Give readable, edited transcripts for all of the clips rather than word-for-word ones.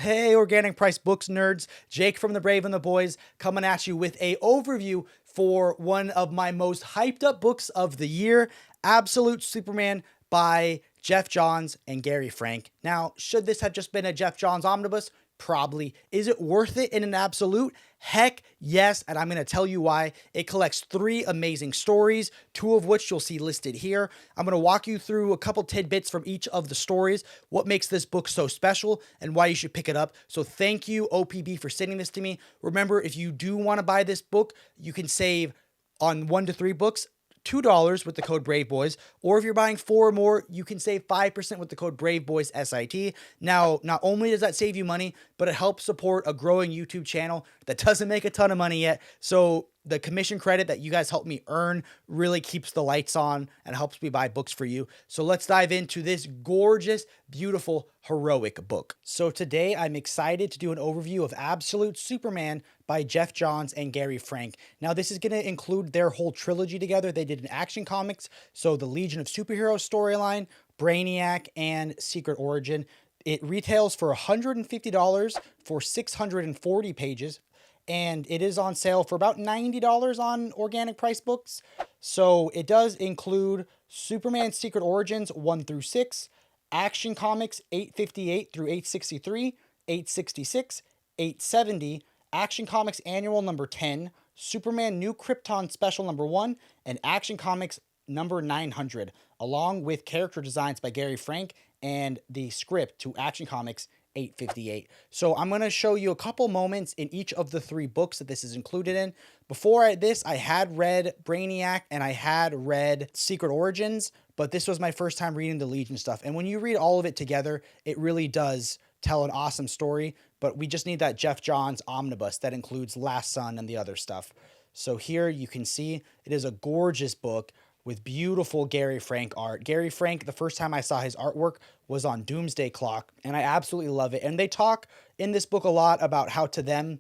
Hey, Organic Price Books nerds, Jake from the Brave and the Boys coming at you with a overview for one of my most hyped up books of the year, Absolute Superman by Geoff Johns and Gary Frank. Now, should this have just been a Geoff Johns omnibus? Probably. Is it worth it in an absolute? Heck yes, and I'm going to tell you why. It collects 3 amazing stories, 2 of which you'll see listed here. I'm going to walk you through a couple tidbits from each of the stories, what makes this book so special, and why you should pick it up. So thank you, OPB, for sending this to me. Remember, if you do want to buy this book, you can save on 1 to 3 books, $2 with the code Braveboys, or if you're buying 4 or more, you can save 5% with the code Braveboyssit. Now, not only does that save you money, but it helps support a growing YouTube channel that doesn't make a ton of money yet. So the commission credit that you guys help me earn really keeps the lights on and helps me buy books for you. So let's dive into this gorgeous, beautiful, heroic book. So today I'm excited to do an overview of Absolute Superman by Geoff Johns and Gary Frank. Now this is going to include their whole trilogy together. They did an Action Comics, so the Legion of Superheroes storyline, Brainiac, and Secret Origin. It retails for $150 for 640 pages. And it is on sale for about $90 on Organic Price Books. So it does include Superman Secret Origins 1 through 6, Action Comics 858 through 863, 866, 870, Action Comics Annual number 10, Superman New Krypton Special number 1, and Action Comics number 900, along with character designs by Gary Frank and the script to Action Comics 858. So I'm going to show you a couple moments in each of the 3 books that this is included in. Before this, I had read Brainiac and I had read Secret Origins, but this was my first time reading the Legion stuff. And when you read all of it together, it really does tell an awesome story, but we just need that Geoff Johns omnibus that includes Last Son and the other stuff. So here you can see it is a gorgeous book with beautiful Gary Frank art. Gary Frank, the first time I saw his artwork was on Doomsday Clock, and I absolutely love it. And they talk in this book a lot about how to them,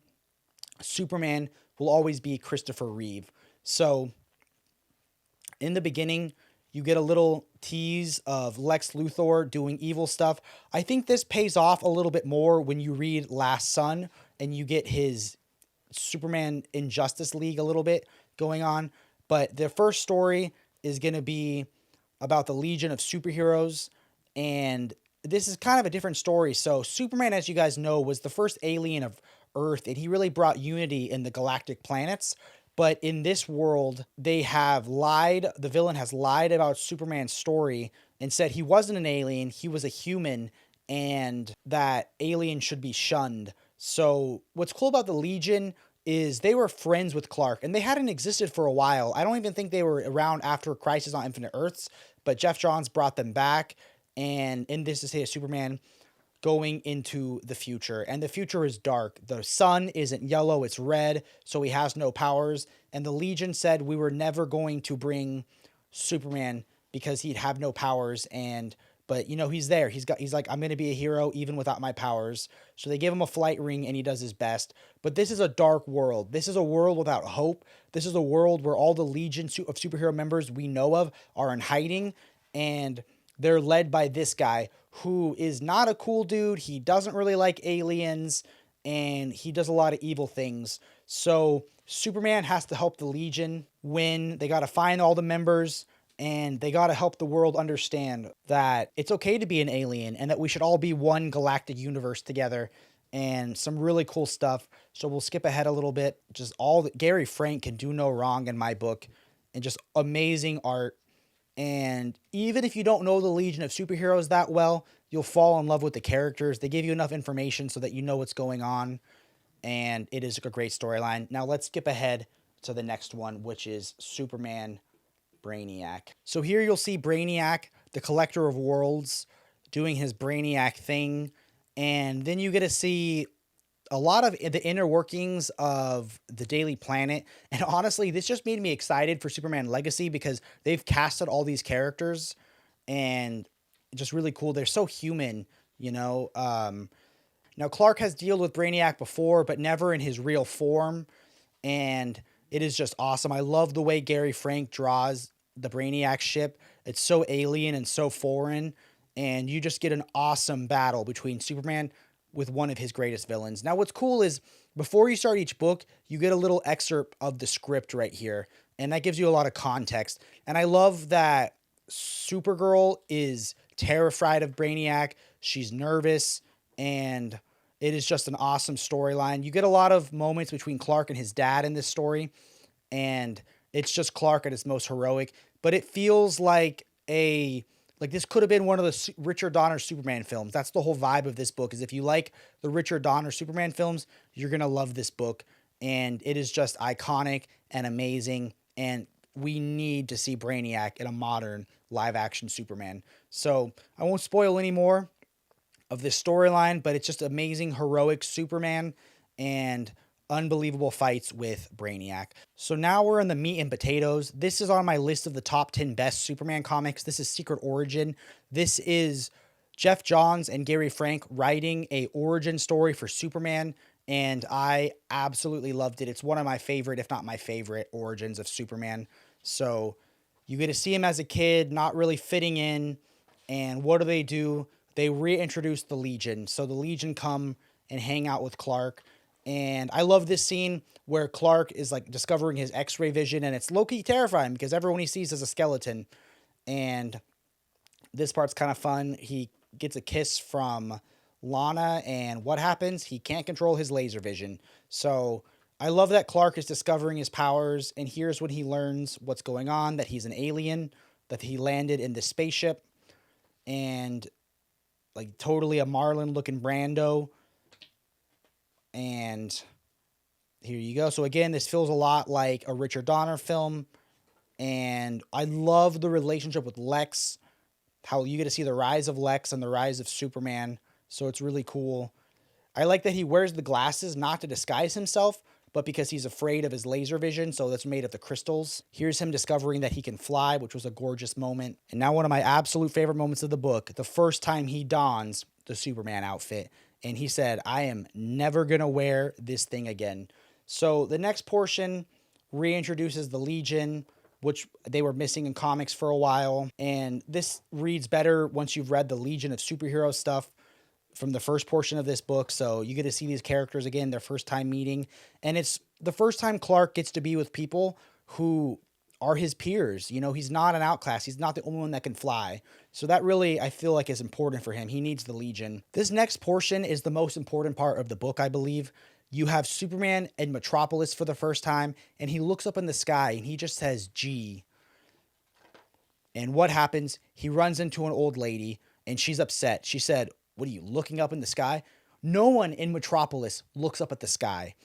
Superman will always be Christopher Reeve. So in the beginning, you get a little tease of Lex Luthor doing evil stuff. I think this pays off a little bit more when you read Last Son and you get his Superman Injustice League a little bit going on. But the first story is going to be about the Legion of Superheroes, and this is kind of a different story. So Superman, as you guys know, was the first alien of Earth, and he really brought unity in the galactic planets. But in this world, they have lied. The villain has lied about Superman's story and said he wasn't an alien, he was a human, and that aliens should be shunned. So what's cool about the Legion is they were friends with Clark, and they hadn't existed for a while. I don't even think they were around after Crisis on Infinite Earths, but Geoff Johns brought them back, and in this is his Superman going into the future, and the future is dark. The sun isn't yellow, it's red, so he has no powers, and the Legion said we were never going to bring Superman because he'd have no powers, but you know, he's there. He's like, I'm going to be a hero even without my powers. So they give him a flight ring and he does his best. But this is a dark world. This is a world without hope. This is a world where all the Legion of superhero members we know of are in hiding, and they're led by this guy who is not a cool dude. He doesn't really like aliens, and he does a lot of evil things. So Superman has to help the Legion win. They got to find all the members, and they got to help the world understand that it's okay to be an alien and that we should all be one galactic universe together, and some really cool stuff. So we'll skip ahead a little bit. Just all that Gary Frank can do no wrong in my book, and just amazing art. And even if you don't know the Legion of Superheroes that well, you'll fall in love with the characters. They give you enough information so that you know what's going on, and it is a great storyline. Now let's skip ahead to the next one, which is Superman Brainiac. So here you'll see Brainiac, the collector of worlds, doing his Brainiac thing, and then you get to see a lot of the inner workings of the Daily Planet. And honestly, this just made me excited for Superman Legacy because they've casted all these characters, and just really cool. They're so human, you know. Now Clark has dealt with Brainiac before, but never in his real form, and it is just awesome. I love the way Gary Frank draws the Brainiac ship. It's so alien and so foreign, and you just get an awesome battle between Superman with one of his greatest villains. Now, what's cool is before you start each book, you get a little excerpt of the script right here, and that gives you a lot of context. And I love that Supergirl is terrified of Brainiac. She's nervous, and it is just an awesome storyline. You get a lot of moments between Clark and his dad in this story, and it's just Clark at his most heroic, but it feels like this could have been one of the Richard Donner Superman films. That's the whole vibe of this book, is if you like the Richard Donner Superman films, you're going to love this book. And it is just iconic and amazing. And we need to see Brainiac in a modern live action Superman. So I won't spoil any more of this storyline, but it's just amazing, heroic Superman and unbelievable fights with Brainiac. So now we're in the meat and potatoes. This is on my list of the top 10 best Superman comics. This is Secret Origin. This is Geoff Johns and Gary Frank writing a origin story for Superman, and I absolutely loved it. It's one of my favorite, if not my favorite, origins of Superman. So you get to see him as a kid, not really fitting in, and what do? They reintroduce the Legion. So the Legion come and hang out with Clark. And I love this scene where Clark is like discovering his X-ray vision, and it's low-key terrifying because everyone he sees is a skeleton. And this part's kind of fun. He gets a kiss from Lana, and what happens? He can't control his laser vision. So I love that Clark is discovering his powers, and here's when he learns what's going on, that he's an alien, that he landed in this spaceship, and like totally a Marlin-looking Brando. And here you go. So again, this feels a lot like a Richard Donner film. And I love the relationship with Lex, how you get to see the rise of Lex and the rise of Superman. So it's really cool. I like that he wears the glasses not to disguise himself, but because he's afraid of his laser vision. So that's made of the crystals. Here's him discovering that he can fly, which was a gorgeous moment. And now one of my absolute favorite moments of the book, the first time he dons the Superman outfit. And he said, I am never going to wear this thing again. So the next portion reintroduces the Legion, which they were missing in comics for a while. And this reads better once you've read the Legion of Superhero stuff from the first portion of this book. So you get to see these characters again, their first time meeting. And it's the first time Clark gets to be with people who are his peers. You know, he's not an outcast. He's not the only one that can fly. So that really, I feel like, is important for him. He needs the Legion. This next portion is the most important part of the book, I believe. You have Superman in Metropolis for the first time, and he looks up in the sky, and he just says, G. And what happens? He runs into an old lady, and she's upset. She said, what are you, looking up in the sky? No one in Metropolis looks up at the sky.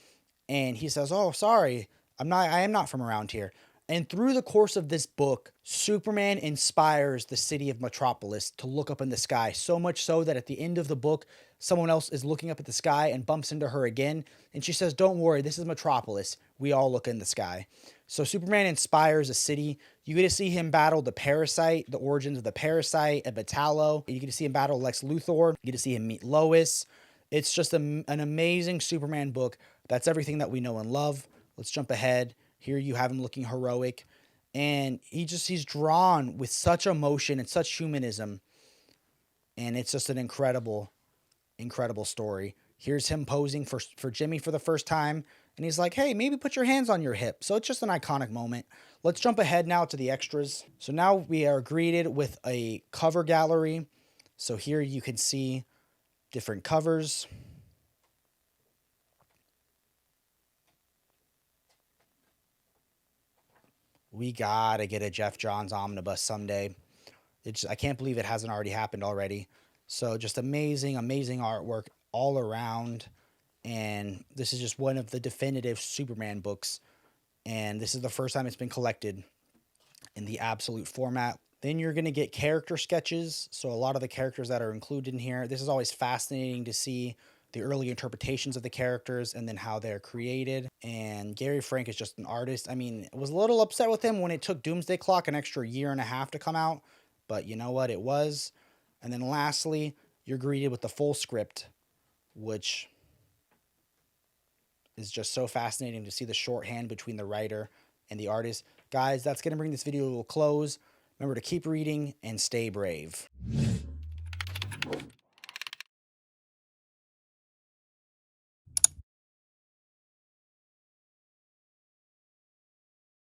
And he says, oh, sorry, I am not from around here. And through the course of this book, Superman inspires the city of Metropolis to look up in the sky, so much so that at the end of the book, someone else is looking up at the sky and bumps into her again. And she says, don't worry, this is Metropolis. We all look in the sky. So Superman inspires a city. You get to see him battle the Parasite, the origins of the Parasite, and Metallo. You get to see him battle Lex Luthor. You get to see him meet Lois. It's just an amazing Superman book. That's everything that we know and love. Let's jump ahead. Here you have him looking heroic, and he's drawn with such emotion and such humanism, and it's just an incredible, incredible story. Here's him posing for Jimmy for the first time, and he's like, hey, maybe put your hands on your hip. So it's just an iconic moment. Let's jump ahead now to the extras. So now we are greeted with a cover gallery. So here you can see different covers. We gotta get a Geoff Johns omnibus someday. I can't believe it hasn't already happened already. So just amazing, amazing artwork all around. And this is just one of the definitive Superman books. And this is the first time it's been collected in the absolute format. Then you're going to get character sketches. So a lot of the characters that are included in here. This is always fascinating to see the early interpretations of the characters and then how they're created. And Gary Frank is just an artist. I mean, I was a little upset with him when it took Doomsday Clock an extra year and a half to come out, but you know what? It was. And then lastly, you're greeted with the full script, which is just so fascinating to see the shorthand between the writer and the artist. Guys, that's going to bring this video to a close. Remember to keep reading and stay brave.